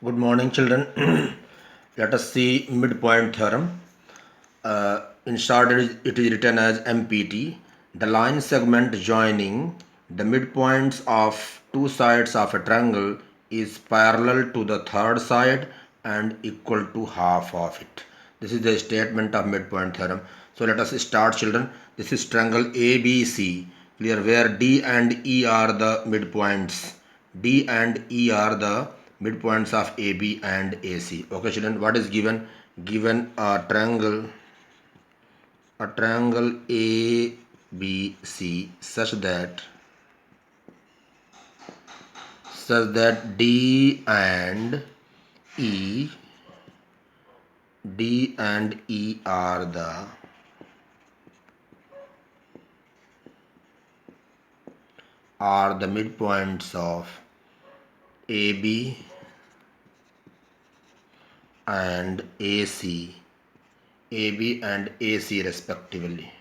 Good morning, children. Let us see midpoint theorem. In short, it is written as MPT. The line segment joining the midpoints of two sides of a triangle is parallel to the third side and equal to half of it. This is the statement of midpoint theorem. So let us start, children. This is triangle ABC, clear, where D and E are the midpoints. D and E are the midpoints of AB and AC. Okay, children, what is given? Given a triangle ABC such that E D and E are the midpoints of AB and AC respectively.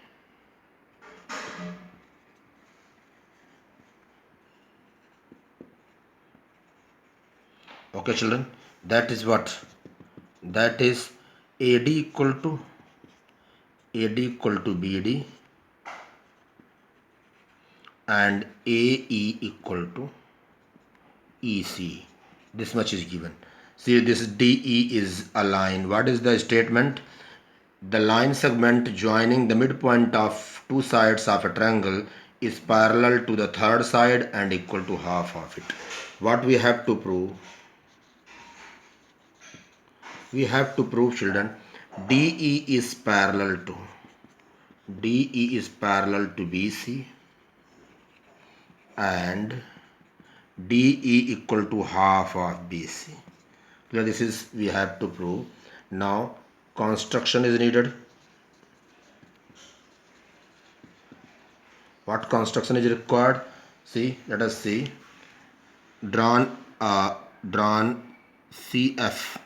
Okay, children, that is what? That is AD equal to BD and AE equal to EC. This much is given. See, this DE is a line. What is the statement? The line segment joining the midpoint of two sides of a triangle is parallel to the third side and equal to half of it. What we have to prove? We have to prove, children, DE is parallel to BC and DE equal to half of BC. So this is we have to prove. Now construction is needed. What construction is required? See, let us see. Drawn CF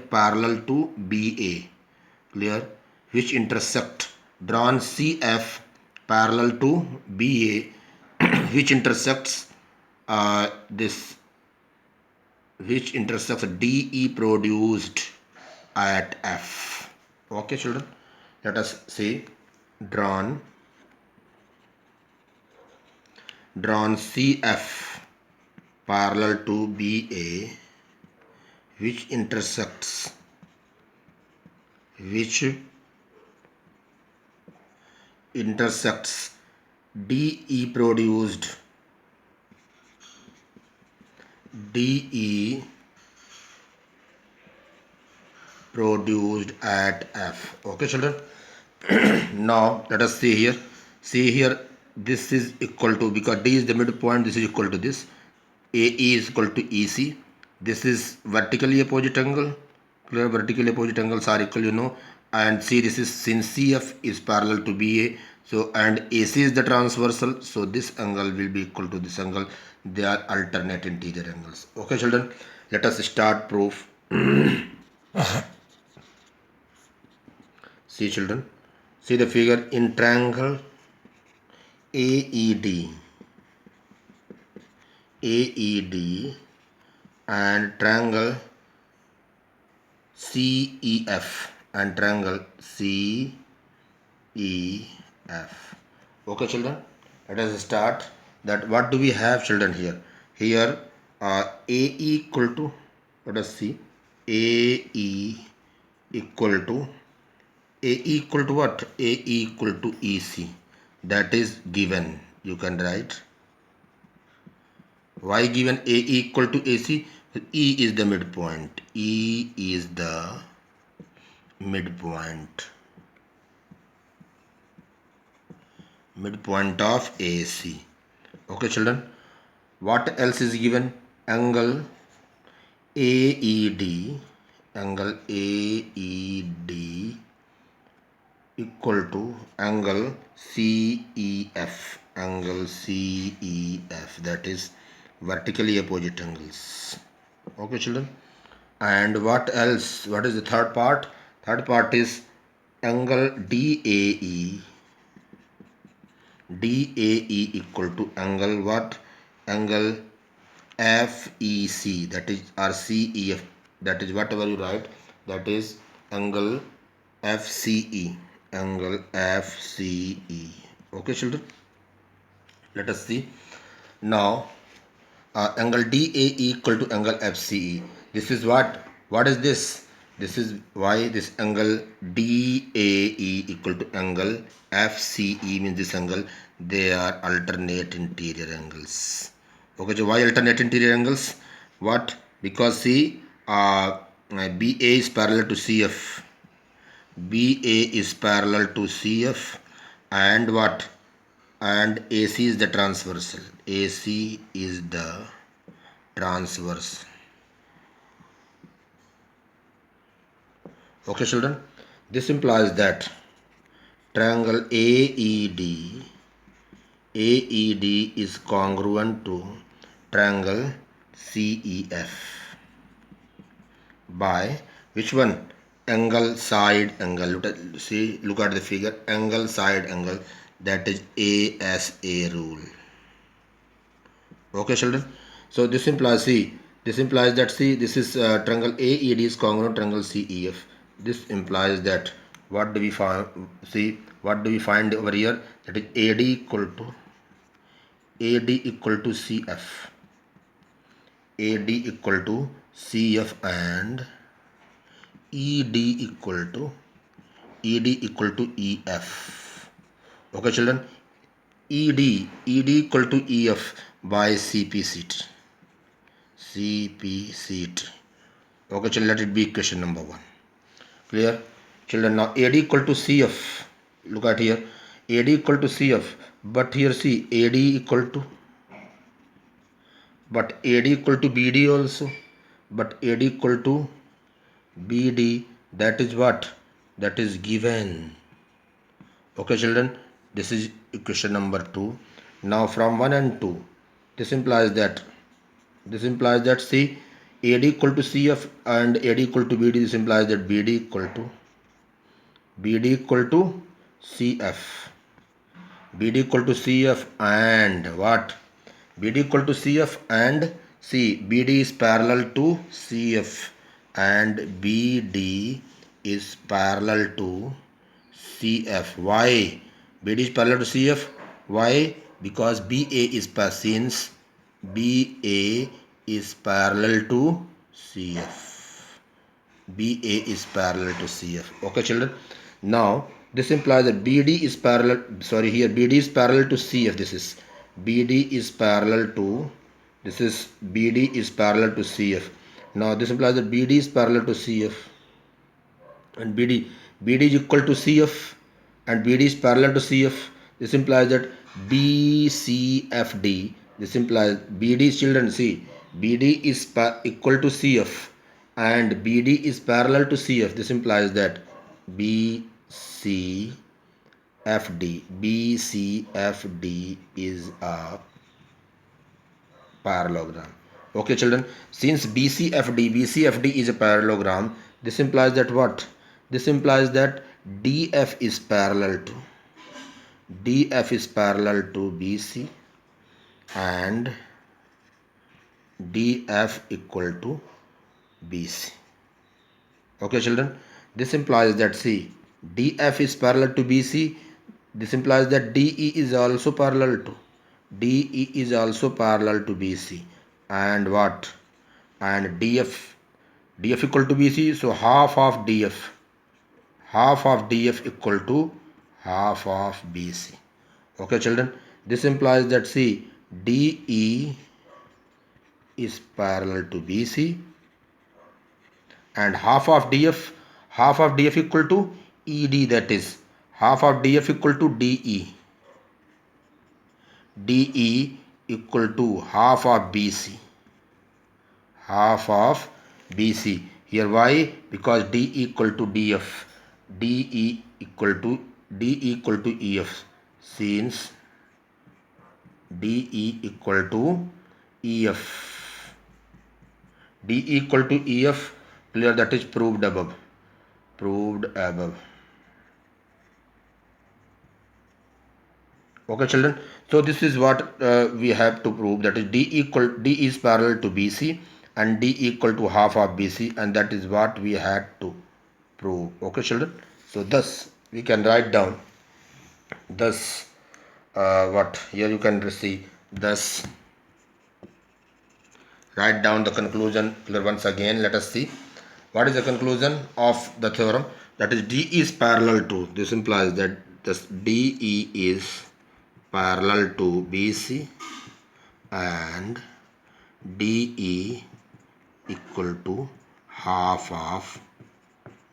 parallel to BA, clear, which intersect. Drawn CF parallel to BA which intersects DE produced at F. Okay, children, let us see. Drawn CF parallel to BA which intersects DE produced at F. Okay, children. Now let us see here. This is equal to, because D is the midpoint, this is equal to this. AE is equal to EC. This is vertically opposite angle. Clear, vertically opposite angles are equal, and see, this is, since CF is parallel to BA, so, and AC is the transversal, so this angle will be equal to this angle. They are alternate integer angles. Okay, children, let us start proof. See, children, see the figure in triangle AED and triangle CEF and triangle CEF. Okay, children, let us start. That what do we have, children, here? Here AE equal to, let us see, AE equal to what? AE equal to EC. That is given. You can write. Why given AE equal to AC? E is the midpoint. E is the midpoint of AC. Okay, children, what else is given? Angle AED equal to angle CEF, that is vertically opposite angles. Okay, children, and what else? What is the third part? Third part is angle DAE equal to angle what? angle FEC, that is, or CEF, that is whatever you write, that is angle FCE, angle FCE. Okay children, let us see now. Angle DAE equal to angle FCE. This is what is this? This is why this angle DAE equal to angle FCE means this angle, they are alternate interior angles. Okay, so why alternate interior angles? What? Because see, BA is parallel to CF. BA is parallel to CF, and what? And AC is the transversal. AC is the transverse. Okay children, this implies that triangle AED is congruent to triangle CEF by which one? Angle side angle. Look at the figure. Angle side angle, that is ASA rule. Okay children, so this implies, see, this implies that, see, this is triangle AED is congruent to triangle CEF. This implies that what do we find? See, what do we find over here? That is AD equal to CF, AD equal to CF, and ED equal to EF. Okay children, ED equal to EF by CP seat. Okay children, let it be question number 1. Clear children? Now AD equal to CF. Look at here, AD equal to CF, but here see AD equal to BD also, but AD equal to BD, that is what? That is given. Okay children, this is equation number 2. Now from 1 and 2, this implies that see, AD equal to CF and AD equal to BD. This implies that BD equal to CF, BD equal to CF, and what? BD equal to CF, and see, BD is parallel to CF and BD is parallel to CF. Why BD is parallel to CF? Why? Because BA is since BA is parallel to CF. BA is parallel to CF. Okay children, now this implies that BD is parallel, sorry, here BD is parallel to CF. This is BD is parallel to, this is BD is parallel to CF. Now this implies that BD is parallel to CF and BD is equal to CF and BD is parallel to CF. This implies that BCFD, this implies BD, children, see, BD is equal to CF and BD is parallel to CF. This implies that BCFD is a parallelogram. Okay children, since BCFD is a parallelogram, this implies that what? This implies that DF is parallel to BC and DF equal to BC. Okay children, this implies that, see, DF is parallel to BC. This implies that DE is also parallel to BC, and what? And DF equal to BC, so half of DF equal to half of BC. Okay children, this implies that, see, DE is parallel to BC and half of DF equal to ED, that is half of DF equal to DE equal to half of BC here. Why? Because D equal to DF, DE equal to EF, since DE equal to EF, clear? That is proved above. Okay children, So this is what we have to prove, that is D is parallel to BC and D equal to half of BC, and that is what we had to prove. Okay children, so thus we can write down, thus what here you can see, thus write down the conclusion. Once again let us see what is the conclusion of the theorem, that is D is parallel to, this implies that this DE is parallel to BC and DE equal to half of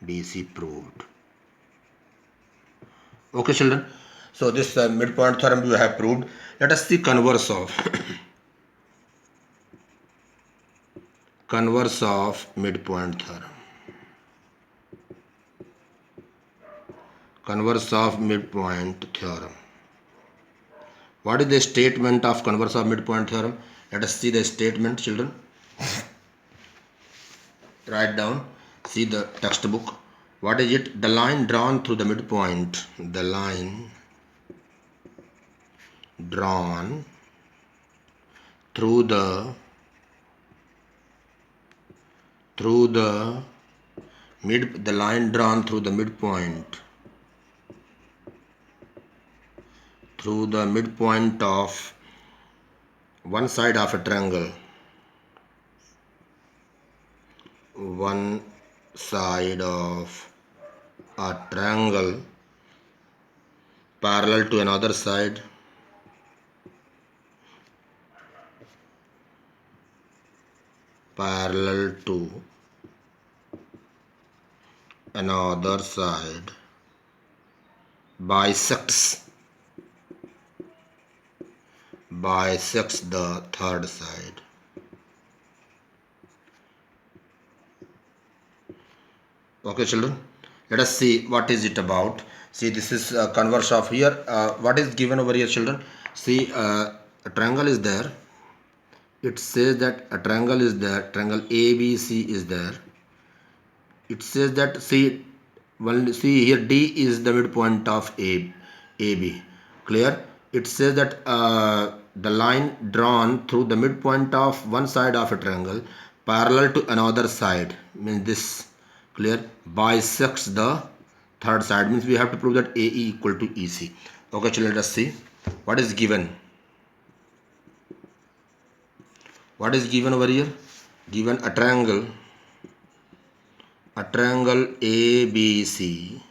BC proved. Okay children, so this midpoint theorem we have proved. Let us see converse of converse of midpoint theorem. Converse of midpoint theorem. What is the statement of converse of midpoint theorem? Let us see the statement children. Write down, see the textbook. What is it? The line drawn through the midpoint. The line drawn through the line drawn through the midpoint, through the midpoint of one side of a triangle, one side of a triangle parallel to another side, parallel to another side, bisects the third side. Okay children, let us see what is it about. See, this is converse of here. What is given over here children? See, a triangle is there. It says that a triangle is there, triangle ABC is there. It says that, see here D is the midpoint of AB. Clear? It says that the line drawn through the midpoint of one side of a triangle parallel to another side, means this, clear, bisects the third side, means we have to prove that AE equal to EC. Okay children, let us see what is given. What is given over here? Given a triangle ABC,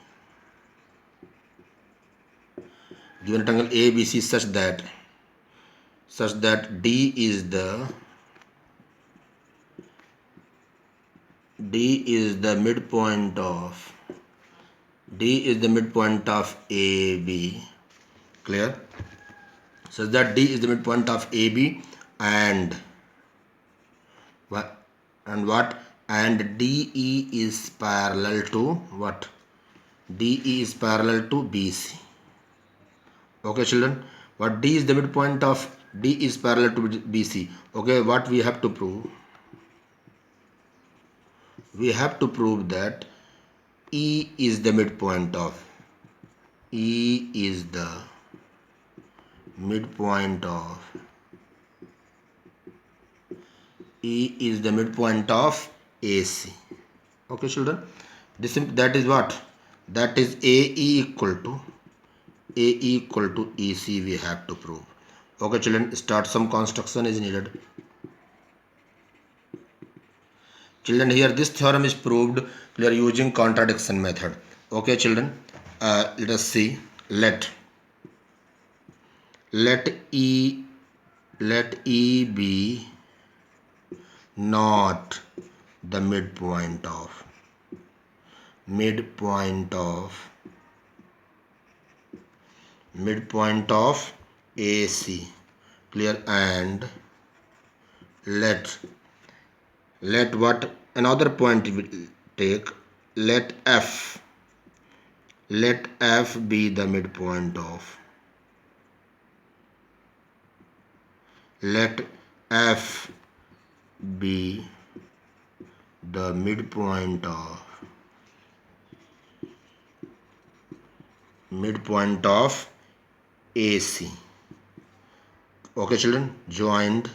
given a triangle ABC such that D is the midpoint of AB, clear, such that D is the midpoint of AB and DE is parallel to what? DE is parallel to BC. Okay children, what D is the midpoint of, D is parallel to BC. Okay, what we have to prove? We have to prove that E is the midpoint of AC. Okay children, that is what? That is AE equal to EC we have to prove. Okay children, start, some construction is needed. Children, here this theorem is proved. We are using contradiction method. Okay children, let us see. Let E be not the midpoint of AC, clear, and let what another point we will take, let F be the midpoint of, let F be the midpoint of AC. Okay children, joined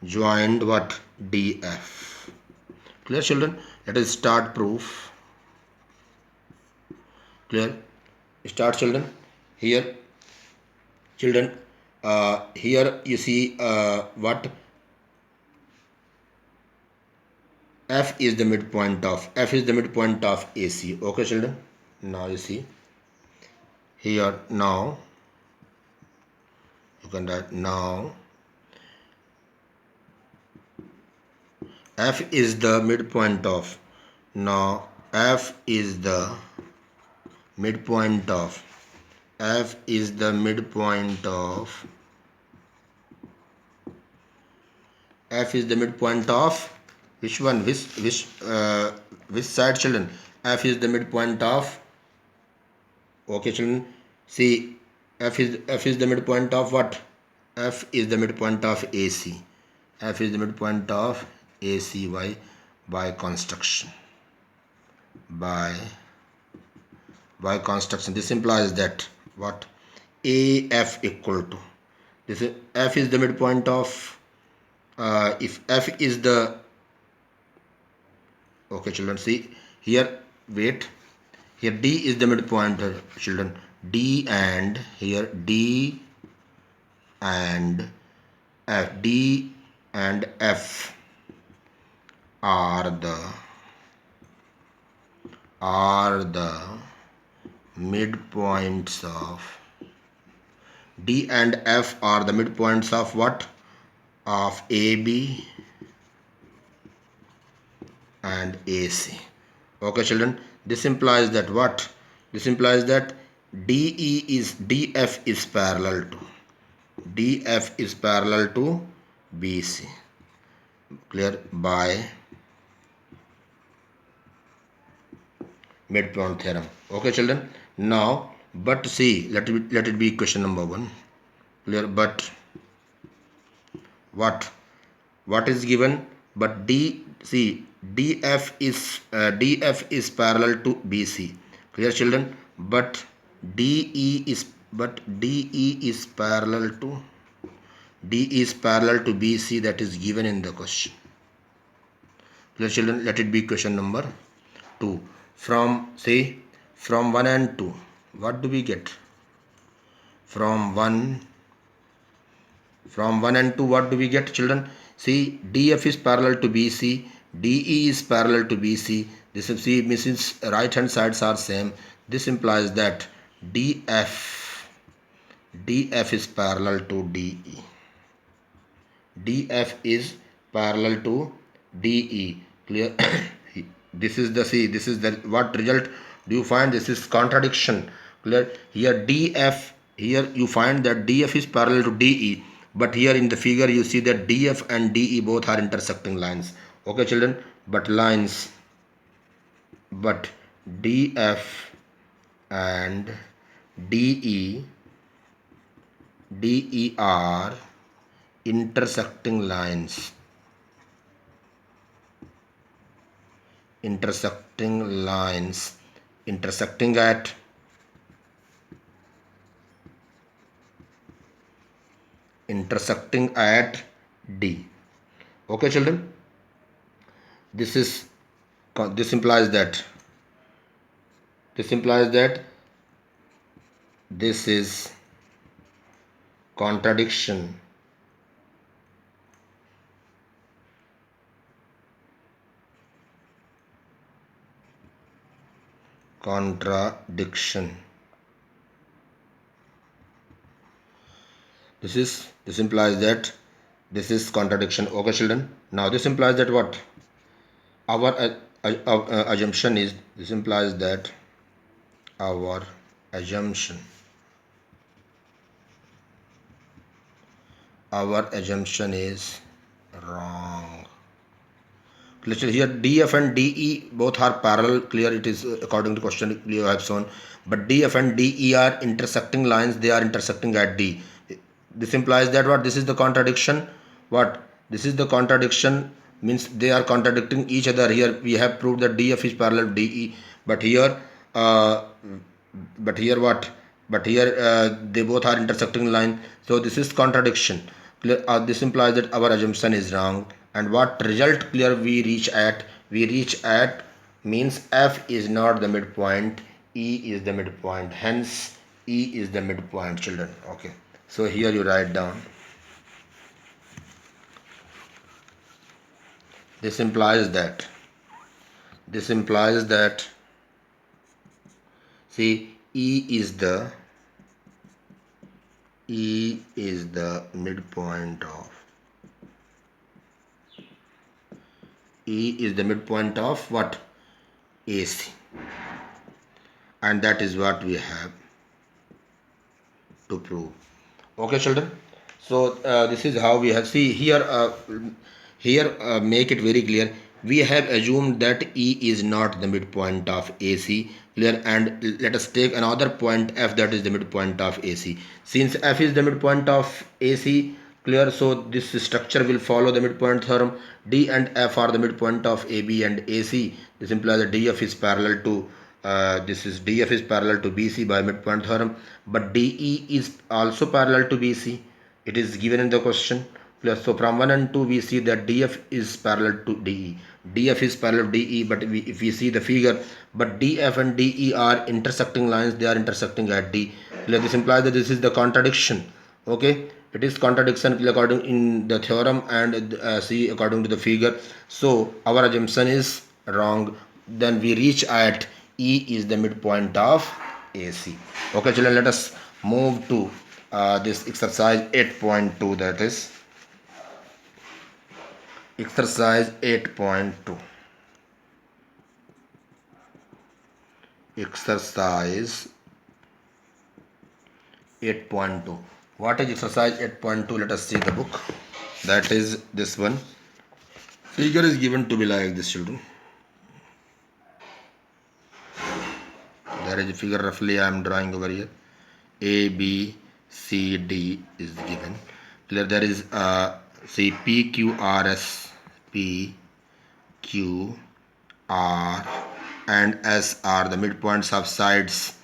what? DF. Clear children? Let us start proof. Clear? Start children. Here children, here you see what? F is the midpoint of AC. Okay children, now you see here, now you can write, now F is the midpoint of, now F is the midpoint of, F is the midpoint of, F is the midpoint of which one? Which side children? F is the midpoint of, okay children, see F is the midpoint of what? F is the midpoint of AC. F is the midpoint of AC by construction. By construction. This implies that what? AF equal to, this is F is the midpoint of, if F is the, okay children, see here, wait, here D is the midpoint, children, D and here D and F, D and F are the midpoints of, D and F are the midpoints of what? Of AB and AC. Okay children, this implies that what? This implies that DF is parallel to BC. Clear? By midpoint theorem. Okay children, now but see, let it be question number 1. Clear? But what is given? But DF is parallel to BC. Clear children? But DE is parallel to BC, that is given in the question. Clear children? Let it be question number 2. From 1 and 2, what do we get? From 1 and 2, what do we get children? See, DF is parallel to BC, DE is parallel to BC. This is, see, means right hand sides are same. This implies that DF is parallel to DE. DF is parallel to DE. Clear? This is the, see, this is the, what result do you find? This is contradiction. Clear? Here DF, here you find that DF is parallel to DE, but here in the figure you see that DF and DE both are intersecting lines. Okay children, but DF and DE are intersecting lines. Intersecting at D. Okay children, this implies that this is contradiction. This implies that this is contradiction. Okay children, now this implies that what? Our assumption is, this implies that our assumption is wrong. Clear? Here DF and DE both are parallel. Clear? It is according to question you have shown, but DF and DE are intersecting lines. They are intersecting at D. This implies that what? This is the contradiction. What? This is the contradiction, means they are contradicting each other. Here we have proved that DF is parallel to DE, but here what? but here they both are intersecting line, so this is contradiction. Clear? This implies that our assumption is wrong. And what result clear we reach at? We reach at means F is not the midpoint, E is the midpoint. Hence, E is the midpoint, children. Okay. So here you write down. This implies that. This implies that. See, E is the midpoint of what? AC. And that is what we have to prove. Okay, children. So this is how we have. See here. Make it very clear. We have assumed that E is not the midpoint of AC. Clear? And let us take another point F, that is the midpoint of AC. Since F is the midpoint of AC, clear? So this structure will follow the midpoint theorem. D and F are the midpoint of AB and AC. This implies that DF is parallel to DF is parallel to BC by midpoint theorem, but DE is also parallel to BC. It is given in the question. So from 1 and 2 we see that DF is parallel to DE. DF is parallel to DE, but if we see the figure, but DF and DE are intersecting lines, they are intersecting at D. This implies that this is the contradiction. Okay, it is contradiction according in the theorem and see according to the figure. So our assumption is wrong. Then we reach at E is the midpoint of AC. Okay, children, let us move to this exercise 8.2, that is exercise 8.2. Exercise 8.2. What is exercise 8.2? Let us see the book. That is this one. Figure is given to be like this, children. There is a figure roughly I am drawing over here. A, B, C, D is given. There is see P, Q, R, S, P, Q, R, and S are the midpoints of sides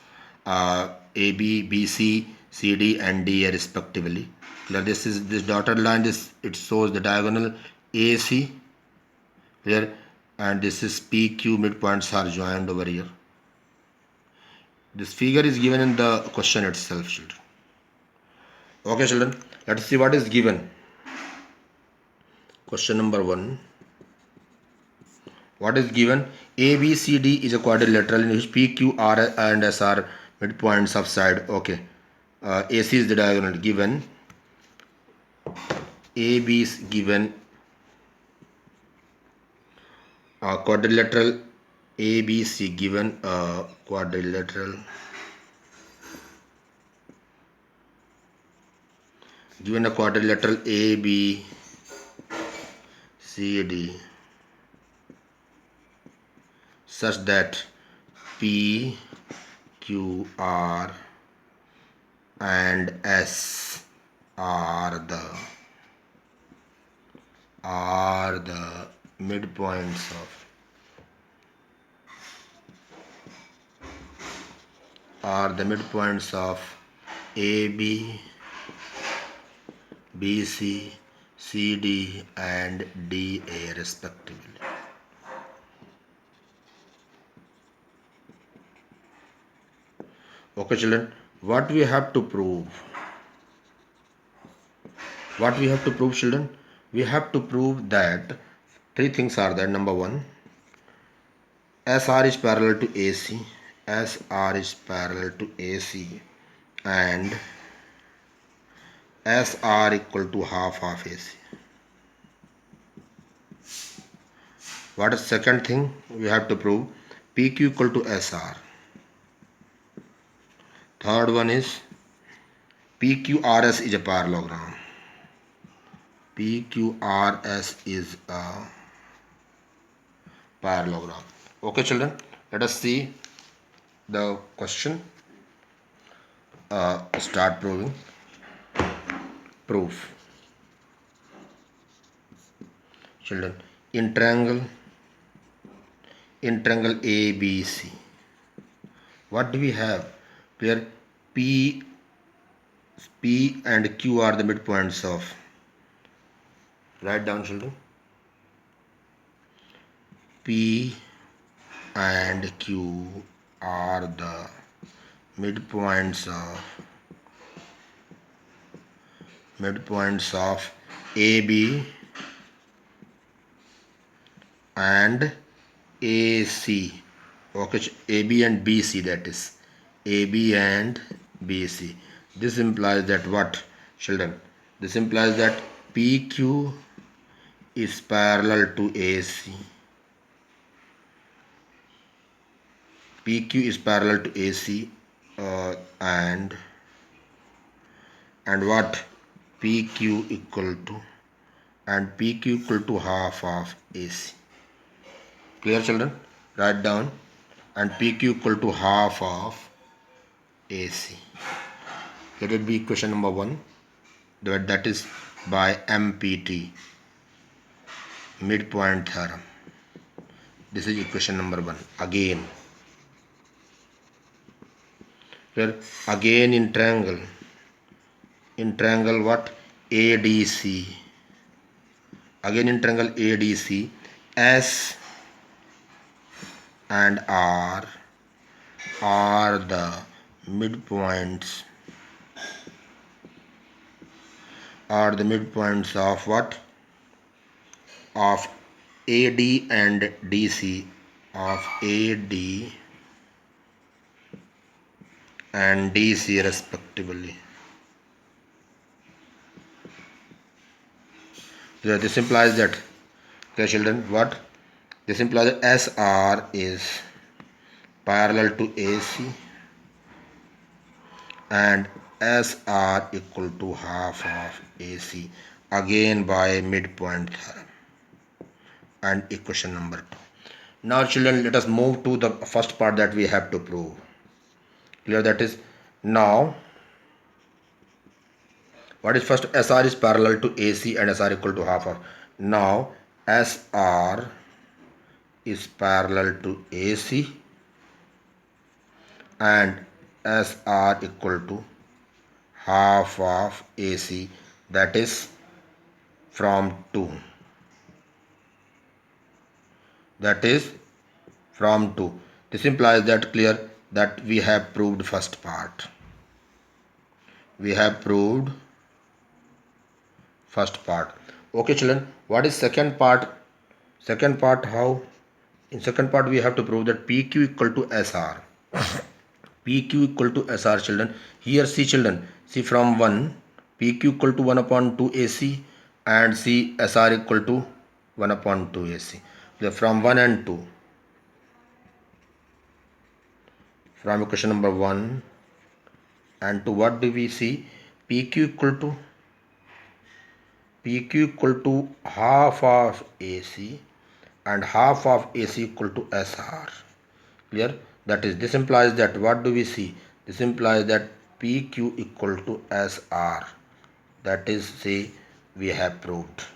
A, B, B, C, C, D, and D respectively. This is this dotted line. It shows the diagonal AC here, and this is P, Q. Midpoints are joined over here. This figure is given in the question itself, children. Okay, children. Let's see what is given. Question number 1. What is given? A, B, C, D is a quadrilateral in which P, Q, R, and S are midpoints of side. Okay. AC is the diagonal given. A, B is given. Quadrilateral A, B, C given. Quadrilateral. Given a quadrilateral A, B, C, D, such that P, Q, R, and S are the midpoints of A, B, B, C, C, D, and D, A respectively. Okay, children, what we have to prove? Children? We have to prove that 3 things are there. Number 1, SR is parallel to AC. SR is parallel to AC, and SR equal to half of AC. What is second thing we have to prove? PQ equal to SR. Third one is PQRS is a parallelogram. PQRS is a parallelogram. Okay, children, let us see the question. Start proving. Proof. Children, in triangle ABC, what do we have? Clear? P and Q are the midpoints of. Write down, children. P and Q are the midpoints of AB and AC. Okay, AB and BC, that is AB and BC. This implies that what, children? This implies that PQ is parallel to AC. PQ is parallel to AC and what? PQ equal to, and PQ equal to half of AC. Clear, children? Write down. And PQ equal to half of AC. Let it be equation number 1. That is by MPT, midpoint theorem. This is equation number 1. Again in triangle what? ADC. Again in triangle ADC, S and R are the midpoints of what? Of AD and DC, of AD and DC respectively. So this implies that, okay children, what? This implies that SR is parallel to AC and SR equal to half of AC, again by midpoint theorem, and equation number 2. Now children, let us move to the first part that we have to prove. Clear? That is, now what is first? SR is parallel to AC and SR equal to half of. Now SR is parallel to AC and SR equal to half of AC, that is from 2. That is from 2. This implies that, clear, that we have proved first part. We have proved first part. Okay children, what is second part? Second part, how? In second part we have to prove that PQ equal to SR. PQ equal to SR, children. Here see children, see from 1, PQ equal to 1 upon 2 AC and see SR equal to 1 upon 2 AC. So from 1 and 2, from equation number 1 and 2, what do we see? PQ equal to half of AC and half of AC equal to SR. Clear? That is, this implies that, what do we see? This implies that PQ equal to SR. That is, say, we have proved.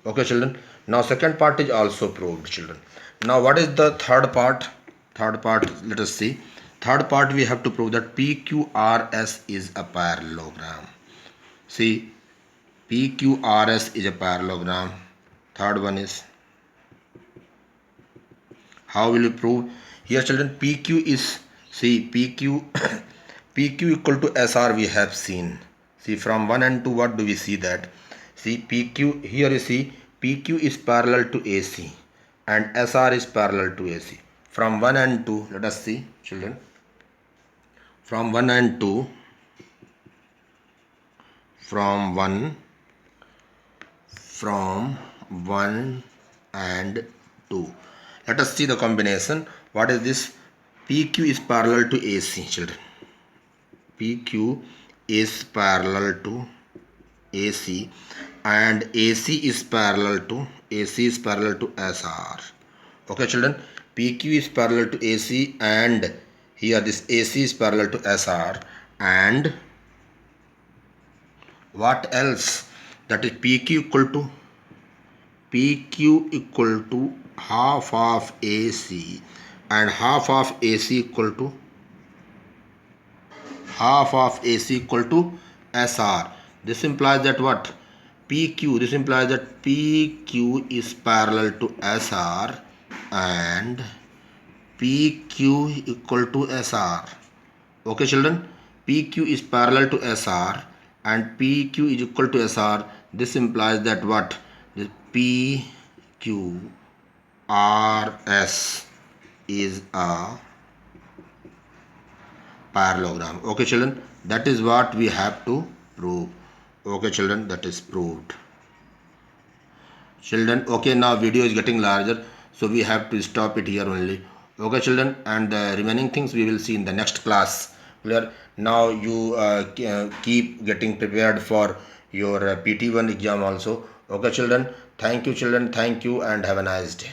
Okay children, now second part is also proved, children. Now what is the third part? Third part, let us see. Third part, we have to prove that PQRS is a parallelogram. See, PQRS is a parallelogram. Third one is, how will you prove? Here children, PQ is, see, PQ equal to SR we have seen. See, from 1 and 2, what do we see that? See, PQ, here you see, PQ is parallel to AC and SR is parallel to AC. From 1 and 2, let us see children. From 1 and 2, from 1 and 2. Let us see the combination. What is this? PQ is parallel to AC, children. PQ is parallel to AC and AC is parallel to SR. Okay children, PQ is parallel to AC and here this AC is parallel to SR, and what else? That is PQ equal to half of AC and half of AC equal to SR. This implies that what? PQ. This implies that PQ is parallel to SR and PQ equal to SR. Okay children, PQ is parallel to SR and PQ is equal to SR. This implies that what? The PQ RS is a parallelogram. Okay children, that is what we have to prove. Okay children, that is proved. Children, okay, now video is getting larger, so we have to stop it here only. Okay children, and the remaining things we will see in the next class. Clear? Now you keep getting prepared for your PT1 exam also. Okay children, thank you children, thank you and have a nice day.